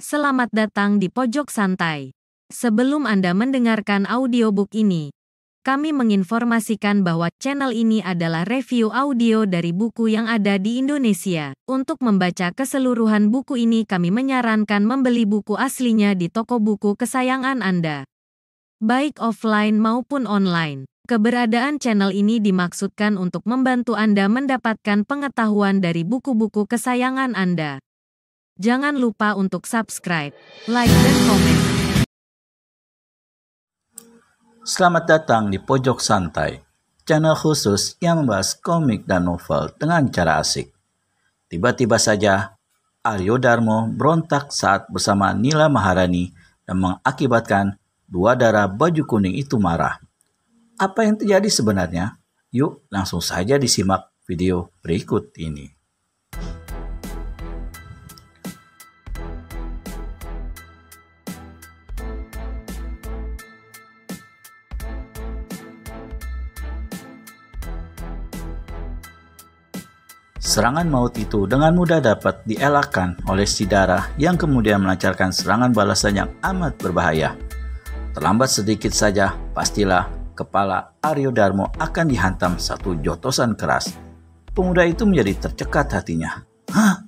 selamat datang di Pojok Santai. Sebelum Anda mendengarkan audiobook ini, kami menginformasikan bahwa channel ini adalah review audio dari buku yang ada di Indonesia. Untuk membaca keseluruhan buku ini kami menyarankan membeli buku aslinya di toko buku kesayangan Anda, baik offline maupun online. Keberadaan channel ini dimaksudkan untuk membantu Anda mendapatkan pengetahuan dari buku-buku kesayangan Anda. Jangan lupa untuk subscribe, like, dan komen. Selamat datang di Pojok Santai, channel khusus yang membahas komik dan novel dengan cara asik. Tiba-tiba saja, Aryo Darmo berontak saat bersama Nila Maharani dan mengakibatkan dua darah baju kuning itu marah. Apa yang terjadi sebenarnya? Yuk langsung saja disimak video berikut ini. Serangan maut itu dengan mudah dapat dielakkan oleh si darah yang kemudian melancarkan serangan balasan yang amat berbahaya. Terlambat sedikit saja, pastilah kepala Aryo Darmo akan dihantam satu jotosan keras. Pemuda itu menjadi tercekat hatinya. Hah?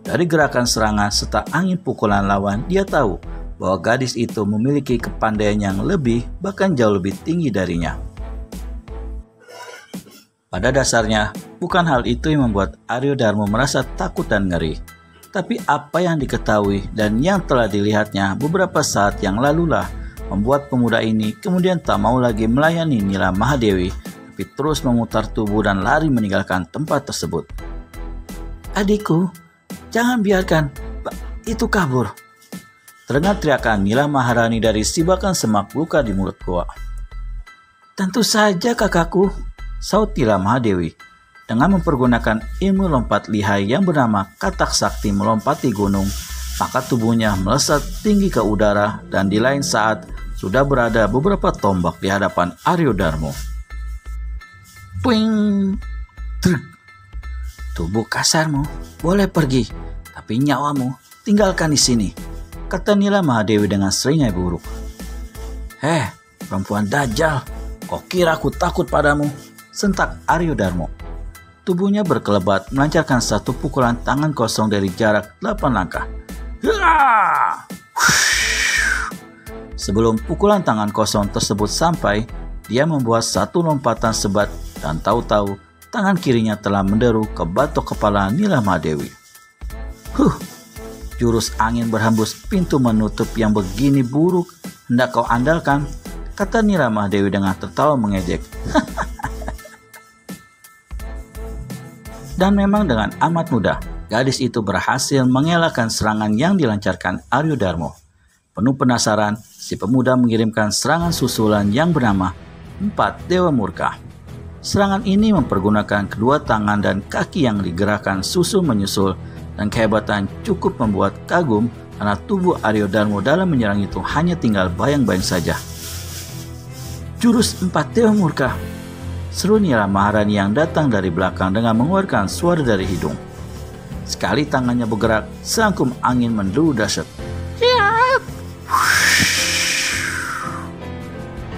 Dari gerakan serangan serta angin pukulan lawan, dia tahu bahwa gadis itu memiliki kepandaian yang lebih, bahkan jauh lebih tinggi darinya. Pada dasarnya, bukan hal itu yang membuat Aryo Darmo merasa takut dan ngeri. Tapi apa yang diketahui dan yang telah dilihatnya beberapa saat yang lalulah membuat pemuda ini kemudian tak mau lagi melayani Nila Mahadewi, tapi terus memutar tubuh dan lari meninggalkan tempat tersebut. Adikku, jangan biarkan itu kabur. Terdengar teriakan Nila Maharani dari sibakan semak luka di mulut gua. Tentu saja kakakku, saut Nila Mahadewi. Dengan mempergunakan ilmu lompat lihai yang bernama Katak Sakti melompati gunung, maka tubuhnya melesat tinggi ke udara dan di lain saat sudah berada beberapa tombak di hadapan Aryo Darmo. Puing! Truk! Tubuh kasarmu boleh pergi, tapi nyawamu tinggalkan di sini, kata Nila Mahadewi dengan seringai buruk. Heh, perempuan dajjal, kau kira aku takut padamu? Sentak Aryo Darmo. Tubuhnya berkelebat melancarkan satu pukulan tangan kosong dari jarak 8 langkah. Sebelum pukulan tangan kosong tersebut sampai, dia membuat satu lompatan sebat dan tahu-tahu tangan kirinya telah menderu ke batok kepala Nila Mahadewi. Jurus angin berhembus pintu menutup yang begini buruk hendak kau andalkan, kata Nila Mahadewi dengan tertawa mengejek. Dan memang dengan amat mudah, gadis itu berhasil mengelakkan serangan yang dilancarkan Aryo Darmo. Penuh penasaran, si pemuda mengirimkan serangan susulan yang bernama 4 Dewa Murka. Serangan ini mempergunakan kedua tangan dan kaki yang digerakkan susul menyusul, dan kehebatan cukup membuat kagum karena tubuh Aryo Darmo dalam menyerang itu hanya tinggal bayang-bayang saja. Jurus 4 Dewa Murka, seru Nila Maharani yang datang dari belakang dengan mengeluarkan suara dari hidung. Sekali tangannya bergerak, selangkum angin mendelu dahsyat.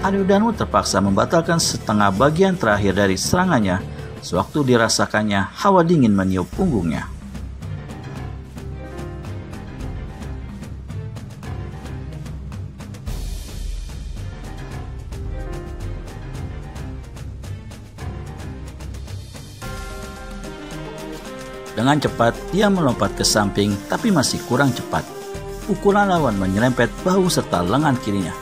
Aryo Darmo terpaksa membatalkan setengah bagian terakhir dari serangannya sewaktu dirasakannya hawa dingin meniup punggungnya. Dengan cepat, dia melompat ke samping, tapi masih kurang cepat. Pukulan lawan menyerempet bahu serta lengan kirinya.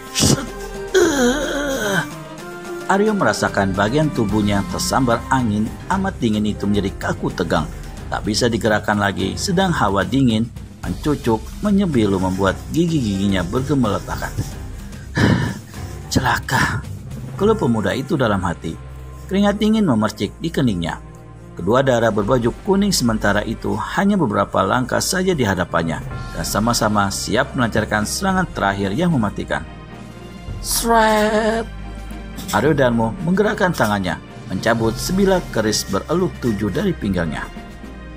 Aryo merasakan bagian tubuhnya tersambar angin amat dingin itu menjadi kaku tegang. Tak bisa digerakkan lagi, sedang hawa dingin mencucuk, menyebilu membuat gigi-giginya bergemeletakan. Celaka, keluh pemuda itu dalam hati. Keringat dingin memercik di keningnya. Kedua darah berbaju kuning sementara itu hanya beberapa langkah saja di hadapannya dan sama-sama siap melancarkan serangan terakhir yang mematikan. Shred! Aryo Darmo menggerakkan tangannya, mencabut sebilah keris bereluk 7 dari pinggangnya.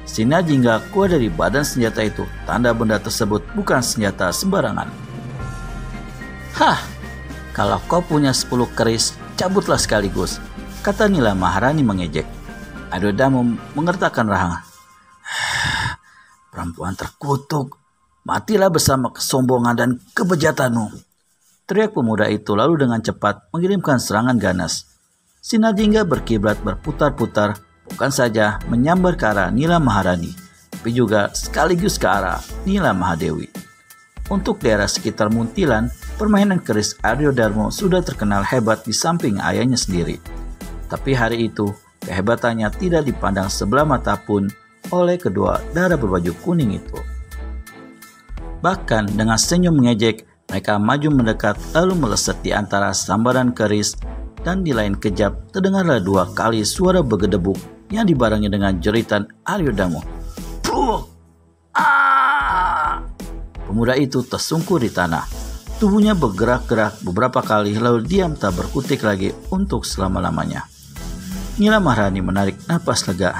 Sinar jingga keluar dari badan senjata itu. Tanda benda tersebut bukan senjata sembarangan. Hah, kalau kau punya 10 keris, cabutlah sekaligus, kata Nila Maharani mengejek. Aryo Dharma mengertakkan rahang. Perempuan terkutuk, matilah bersama kesombongan dan kebejatanmu, teriak pemuda itu lalu dengan cepat mengirimkan serangan ganas. Sinar jingga berkiblat berputar-putar, bukan saja menyambar ke arah Nila Maharani, tapi juga sekaligus ke arah Nila Mahadewi. Untuk daerah sekitar Muntilan, permainan keris Aryo Dharma sudah terkenal hebat di samping ayahnya sendiri. Tapi hari itu, kehebatannya tidak dipandang sebelah mata pun oleh kedua darah berbaju kuning itu. Bahkan dengan senyum mengejek, mereka maju mendekat lalu meleset di antara sambaran keris, dan di lain kejap terdengarlah 2 kali suara bergedebuk yang dibarengi dengan jeritan Aryo Dharma. Puh! Ah! Pemuda itu tersungkur di tanah. Tubuhnya bergerak-gerak beberapa kali lalu diam tak berkutik lagi untuk selama-lamanya. Nila Maharani menarik napas lega.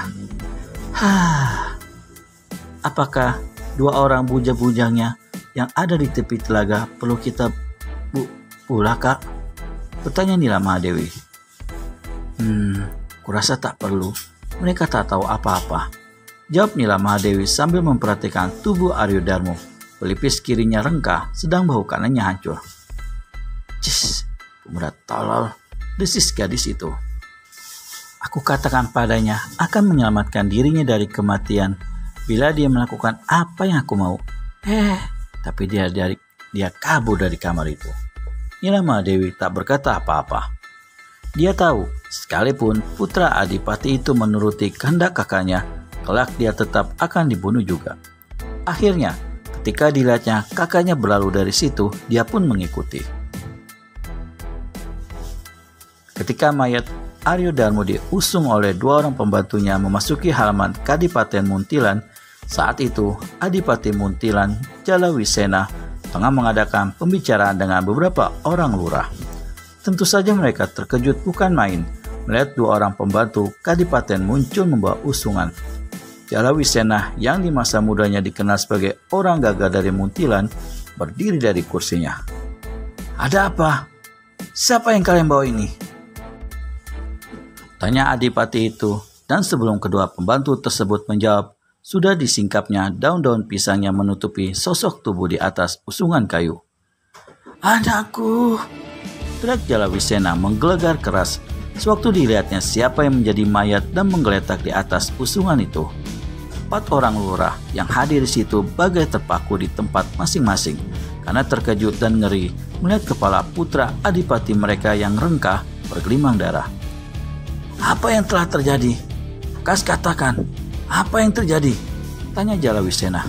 Apakah 2 orang bujang-bujangnya yang ada di tepi telaga perlu kita pula, Kak? Bertanya Nila Mahadewi. Kurasa tak perlu. Mereka tak tahu apa-apa, jawab Nila Mahadewi sambil memperhatikan tubuh Aryo Dharma. Pelipis kirinya rengkah, sedang bahu kanannya hancur. Cis, pemuda tolol, desis gadis itu. Aku katakan padanya akan menyelamatkan dirinya dari kematian bila dia melakukan apa yang aku mau. Tapi dia kabur dari kamar itu. Nila Mahadewi tak berkata apa-apa. Dia tahu, sekalipun putra Adipati itu menuruti kehendak kakaknya, kelak dia tetap akan dibunuh juga. Akhirnya, ketika dilihatnya kakaknya berlalu dari situ, dia pun mengikuti. Ketika mayat Aryo Dharma diusung oleh 2 orang pembantunya memasuki halaman Kadipaten Muntilan, saat itu Adipati Muntilan, Jalawisena, tengah mengadakan pembicaraan dengan beberapa orang lurah. Tentu saja mereka terkejut bukan main melihat 2 orang pembantu Kadipaten muncul membawa usungan. Jalawisena yang di masa mudanya dikenal sebagai orang gagah dari Muntilan berdiri dari kursinya. Ada apa? Siapa yang kalian bawa ini? Tanya Adipati itu, dan sebelum kedua pembantu tersebut menjawab, sudah disingkapnya daun-daun pisang yang menutupi sosok tubuh di atas usungan kayu. Anakku, teriak Jalawisena menggelegar keras sewaktu dilihatnya siapa yang menjadi mayat dan menggeletak di atas usungan itu. 4 orang lurah yang hadir di situ bagai terpaku di tempat masing-masing karena terkejut dan ngeri melihat kepala putra adipati mereka yang rengkah bergelimang darah. Apa yang telah terjadi? Kas katakan, apa yang terjadi? Tanya Jalawisena.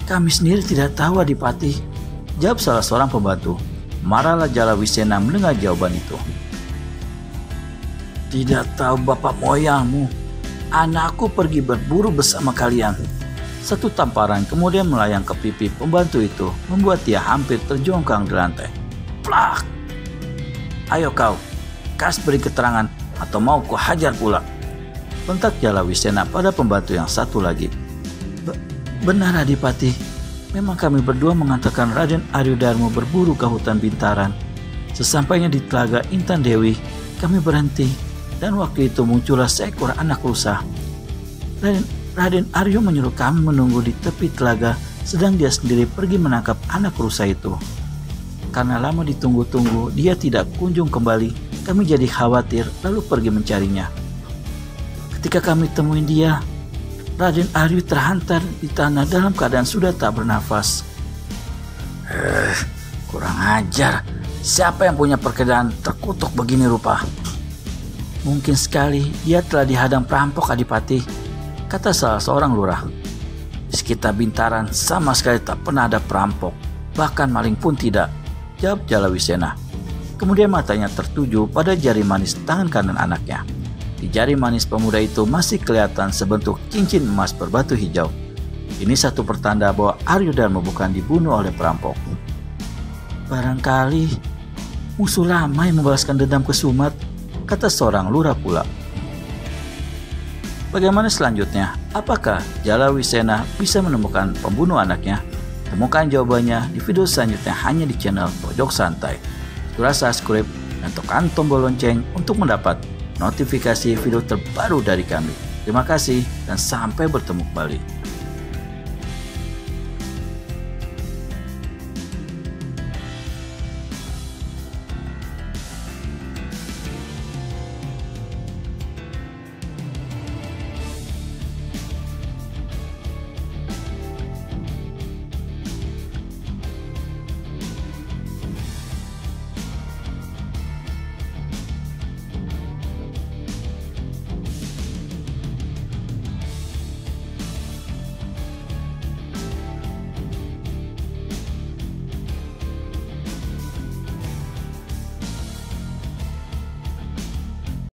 Kami sendiri tidak tahu Adipati, jawab salah seorang pembantu. Marahlah Jalawisena mendengar jawaban itu. Tidak tahu bapak moyangmu, anakku pergi berburu bersama kalian. Satu tamparan kemudian melayang ke pipi pembantu itu, membuat dia hampir terjongkang di lantai. Plak! Ayo kau, Kas beri keterangan atau mau ku hajar pula, bentak Jalawisena pada pembantu yang satu lagi. Benar Adipati, memang kami berdua mengantarkan Raden Aryo Dharma berburu ke hutan Bintaran. Sesampainya di Telaga Intan Dewi, kami berhenti. Dan waktu itu muncullah seekor anak rusa. Raden Aryo menyuruh kami menunggu di tepi telaga, sedang dia sendiri pergi menangkap anak rusa itu. Karena lama ditunggu-tunggu, dia tidak kunjung kembali. Kami jadi khawatir, lalu pergi mencarinya. Ketika kami temuin dia, Raden Aryo terhantar di tanah dalam keadaan sudah tak bernafas. Kurang ajar. Siapa yang punya perkiraan terkutuk begini rupa? Mungkin sekali dia telah dihadang perampok Adipati, kata salah seorang lurah. Di sekitar Bintaran sama sekali tak pernah ada perampok, bahkan maling pun tidak, jawab Jalawisena. Kemudian matanya tertuju pada jari manis tangan kanan anaknya. Di jari manis pemuda itu masih kelihatan sebentuk cincin emas berbatu hijau. Ini satu pertanda bahwa Aryo Dharma bukan dibunuh oleh perampok. Barangkali musuh lama yang membalaskan dendam ke Sumat, kata seorang lurah pula. Bagaimana selanjutnya? Apakah Jala Wisena bisa menemukan pembunuh anaknya? Temukan jawabannya di video selanjutnya hanya di channel Pojok Santai. Segera subscribe dan tekan tombol lonceng untuk mendapat notifikasi video terbaru dari kami. Terima kasih dan sampai bertemu kembali.